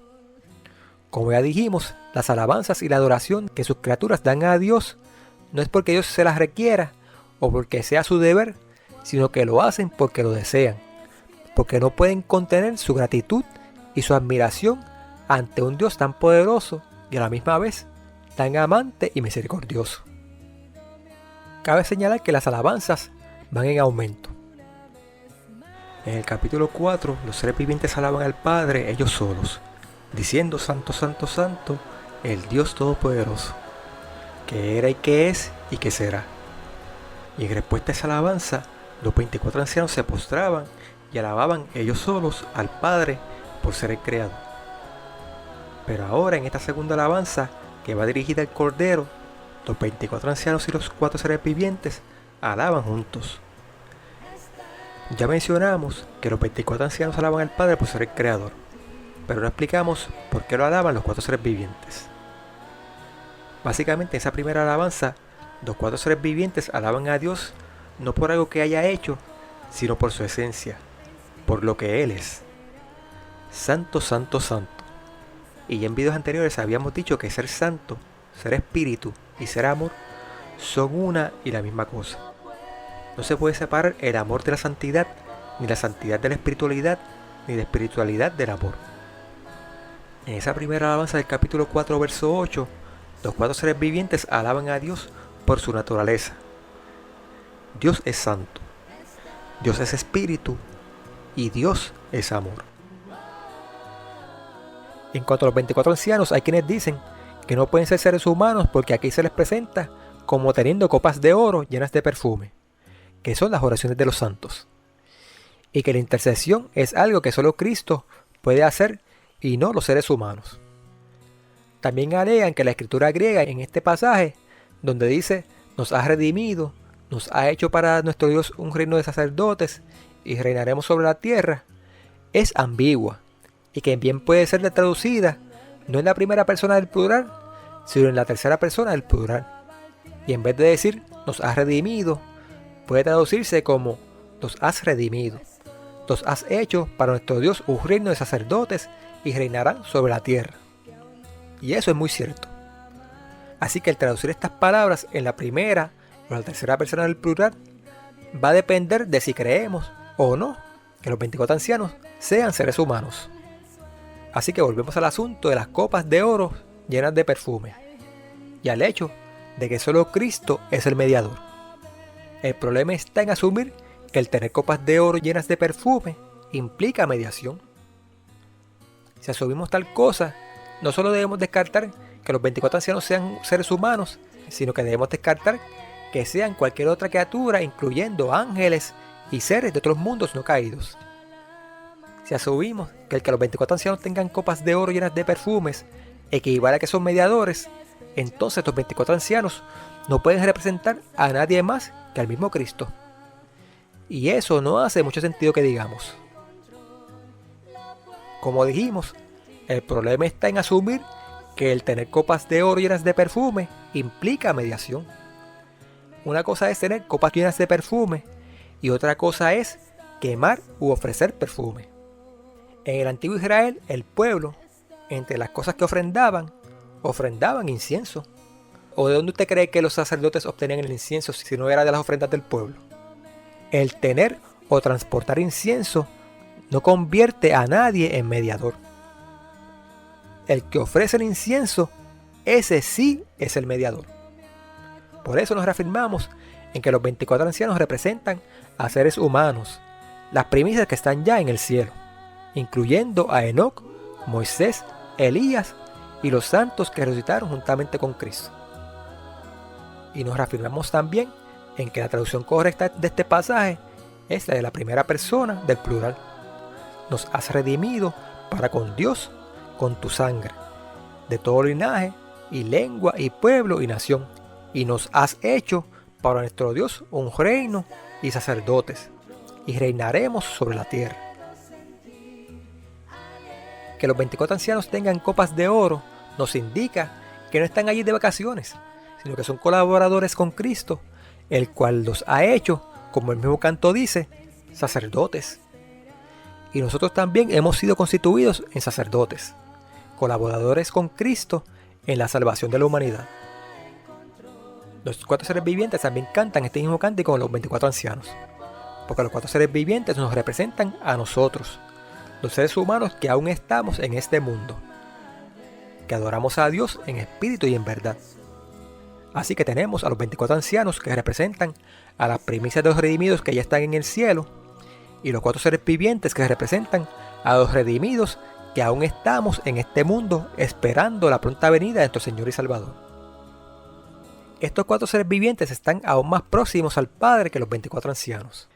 Como ya dijimos, las alabanzas y la adoración que sus criaturas dan a Dios no es porque Dios se las requiera o porque sea su deber, sino que lo hacen porque lo desean, porque no pueden contener su gratitud y su admiración ante un Dios tan poderoso y a la misma vez tan amante y misericordioso. Cabe señalar que las alabanzas van en aumento. En el capítulo 4, los seres vivientes alaban al Padre ellos solos, diciendo: Santo, Santo, Santo, el Dios Todopoderoso, que era y que es y que será. Y en respuesta a esa alabanza, los 24 ancianos se postraban y alababan ellos solos al Padre por ser el Creador. Pero ahora, en esta segunda alabanza, que va dirigida al Cordero, los 24 ancianos y los 4 seres vivientes alaban juntos. Ya mencionamos que los 24 ancianos alaban al Padre por ser el Creador, pero no explicamos por qué lo alaban los 4 seres vivientes. Básicamente, en esa primera alabanza, los 4 seres vivientes alaban a Dios no por algo que haya hecho, sino por su esencia, por lo que Él es. Santo, Santo, Santo. Y ya en videos anteriores habíamos dicho que ser santo, ser espíritu y ser amor son una y la misma cosa. No se puede separar el amor de la santidad, ni la santidad de la espiritualidad, ni la espiritualidad del amor. En esa primera alabanza del capítulo 4, verso 8, los 4 seres vivientes alaban a Dios por su naturaleza. Dios es santo, Dios es espíritu y Dios es amor. En cuanto a los 24 ancianos, hay quienes dicen que no pueden ser seres humanos porque aquí se les presenta como teniendo copas de oro llenas de perfume, que son las oraciones de los santos, y que la intercesión es algo que solo Cristo puede hacer y no los seres humanos. También alegan que la escritura griega en este pasaje, donde dice nos ha redimido, nos ha hecho para nuestro Dios un reino de sacerdotes y reinaremos sobre la tierra, es ambigua y que bien puede ser traducida no en la primera persona del plural, sino en la tercera persona del plural. Y en vez de decir nos has redimido, puede traducirse como nos has redimido. Nos has hecho para nuestro Dios un reino de sacerdotes y reinarán sobre la tierra. Y eso es muy cierto. Así que el traducir estas palabras en la primera o la tercera persona del plural va a depender de si creemos o no que los 24 ancianos sean seres humanos. Así que volvemos al asunto de las copas de oro llenas de perfume y al hecho de que solo Cristo es el mediador. El problema está en asumir que el tener copas de oro llenas de perfume implica mediación. Si asumimos tal cosa, no solo debemos descartar que los 24 ancianos sean seres humanos, sino que debemos descartar que sean cualquier otra criatura, incluyendo ángeles y seres de otros mundos no caídos. Si asumimos que el que los 24 ancianos tengan copas de oro llenas de perfumes equivale a que son mediadores, entonces estos 24 ancianos no pueden representar a nadie más que al mismo Cristo. Y eso no hace mucho sentido que digamos. Como dijimos, el problema está en asumir que el tener copas de oro llenas de perfume implica mediación. Una cosa es tener copas llenas de perfume y otra cosa es quemar u ofrecer perfume. En el antiguo Israel, el pueblo, entre las cosas que ofrendaban incienso. ¿O de dónde usted cree que los sacerdotes obtenían el incienso si no era de las ofrendas del pueblo? El tener o transportar incienso no convierte a nadie en mediador. El que ofrece el incienso, ese sí es el mediador. Por eso nos reafirmamos en que los 24 ancianos representan a seres humanos, las primicias que están ya en el cielo, incluyendo a Enoc, Moisés, Elías y los santos que resucitaron juntamente con Cristo. Y nos reafirmamos también en que la traducción correcta de este pasaje es la de la primera persona del plural. Nos has redimido para con Dios con tu sangre, de todo linaje y lengua y pueblo y nación, y nos has hecho para nuestro Dios un reino y sacerdotes, y reinaremos sobre la tierra. Que los 24 ancianos tengan copas de oro nos indica que no están allí de vacaciones, sino que son colaboradores con Cristo, el cual los ha hecho, como el mismo canto dice, sacerdotes. Y nosotros también hemos sido constituidos en sacerdotes, colaboradores con Cristo en la salvación de la humanidad. Los 4 seres vivientes también cantan este mismo cántico con los 24 ancianos, porque los 4 seres vivientes nos representan a nosotros, los seres humanos que aún estamos en este mundo, que adoramos a Dios en espíritu y en verdad. Así que tenemos a los 24 ancianos que representan a las primicias de los redimidos que ya están en el cielo, y los 4 seres vivientes que representan a los redimidos que aún estamos en este mundo esperando la pronta venida de nuestro Señor y Salvador. Estos 4 seres vivientes están aún más próximos al Padre que los 24 ancianos,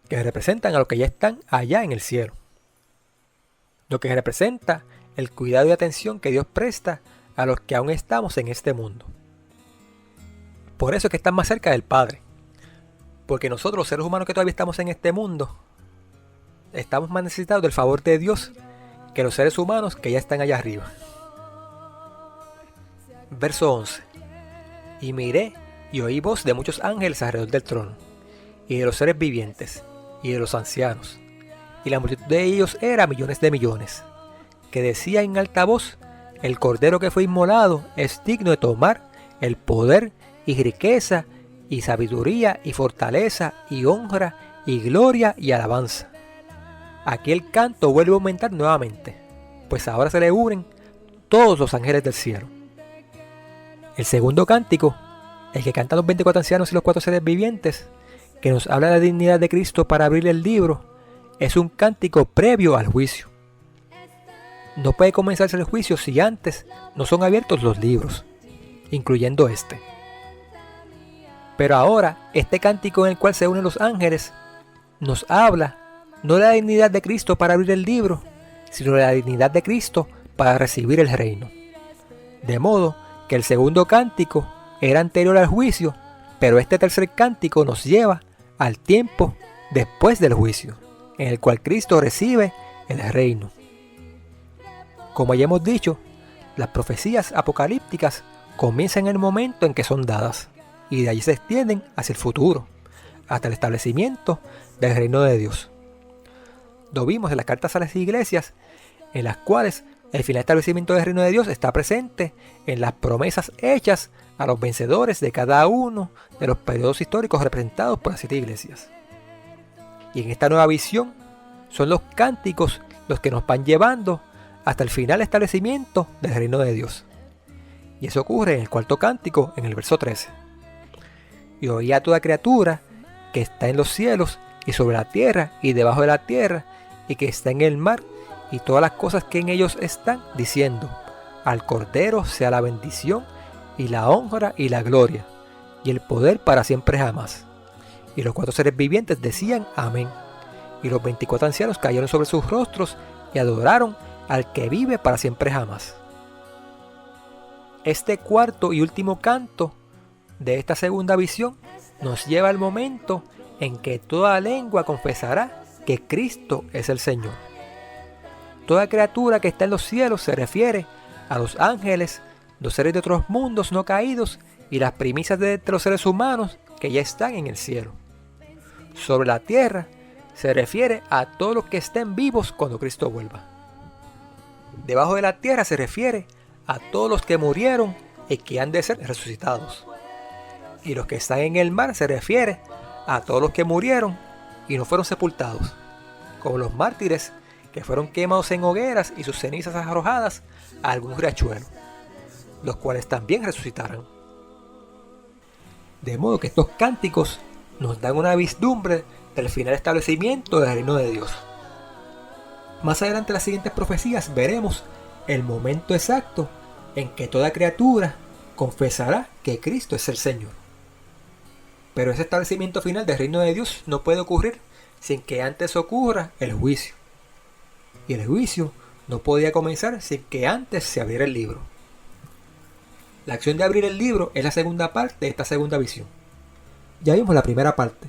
que representan a los que ya están allá en el cielo, lo que representa el cuidado y atención que Dios presta a los que aún estamos en este mundo. Por eso es que están más cerca del Padre, porque nosotros los seres humanos que todavía estamos en este mundo estamos más necesitados del favor de Dios que los seres humanos que ya están allá arriba. Verso 11. Y miré y oí voz de muchos ángeles alrededor del trono, y de los seres vivientes, y de los ancianos, y la multitud de ellos era millones de millones, que decía en alta voz: el cordero que fue inmolado es digno de tomar el poder y riqueza y sabiduría y fortaleza y honra y gloria y alabanza. Aquí el canto vuelve a aumentar nuevamente, pues ahora se le unen todos los ángeles del cielo. El segundo cántico, el que cantan los 24 ancianos y los 4 seres vivientes, que nos habla de la dignidad de Cristo para abrir el libro, es un cántico previo al juicio. No puede comenzarse el juicio si antes no son abiertos los libros, incluyendo este. Pero ahora, este cántico en el cual se unen los ángeles, nos habla no de la dignidad de Cristo para abrir el libro, sino de la dignidad de Cristo para recibir el reino. De modo que el segundo cántico era anterior al juicio, pero este tercer cántico nos lleva al tiempo después del juicio, en el cual Cristo recibe el reino. Como ya hemos dicho, las profecías apocalípticas comienzan en el momento en que son dadas, y de allí se extienden hacia el futuro, hasta el establecimiento del reino de Dios. Lo vimos en las cartas a las iglesias, en las cuales el final establecimiento del reino de Dios está presente en las promesas hechas a los vencedores de cada uno de los periodos históricos representados por las 7 iglesias. Y en esta nueva visión son los cánticos los que nos van llevando hasta el final establecimiento del reino de Dios. Y eso ocurre en el cuarto cántico, en el verso 13. Y oí a toda criatura que está en los cielos y sobre la tierra y debajo de la tierra y que está en el mar y todas las cosas que en ellos están, diciendo: al Cordero sea la bendición y la honra y la gloria y el poder para siempre jamás. Y los 4 seres vivientes decían: amén. Y los 24 ancianos cayeron sobre sus rostros y adoraron al que vive para siempre jamás. Este cuarto y último canto de esta segunda visión nos lleva al momento en que toda lengua confesará que Cristo es el Señor. Toda criatura que está en los cielos se refiere a los ángeles, los seres de otros mundos no caídos y las primicias de entre los seres humanos que ya están en el cielo. Sobre la tierra se refiere a todos los que estén vivos cuando Cristo vuelva. Debajo de la tierra se refiere a todos los que murieron y que han de ser resucitados. Y los que están en el mar se refiere a todos los que murieron y no fueron sepultados, como los mártires que fueron quemados en hogueras y sus cenizas arrojadas a algún riachuelo, los cuales también resucitarán. De modo que estos cánticos nos dan una vislumbre del final establecimiento del reino de Dios. Más adelante en las siguientes profecías veremos el momento exacto en que toda criatura confesará que Cristo es el Señor. Pero ese establecimiento final del reino de Dios no puede ocurrir sin que antes ocurra el juicio. Y el juicio no podía comenzar sin que antes se abriera el libro. La acción de abrir el libro es la segunda parte de esta segunda visión. Ya vimos la primera parte,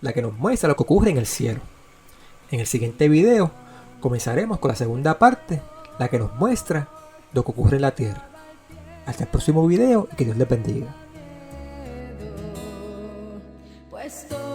la que nos muestra lo que ocurre en el cielo. En el siguiente video comenzaremos con la segunda parte, la que nos muestra lo que ocurre en la tierra. Hasta el próximo video y que Dios les bendiga. Puesto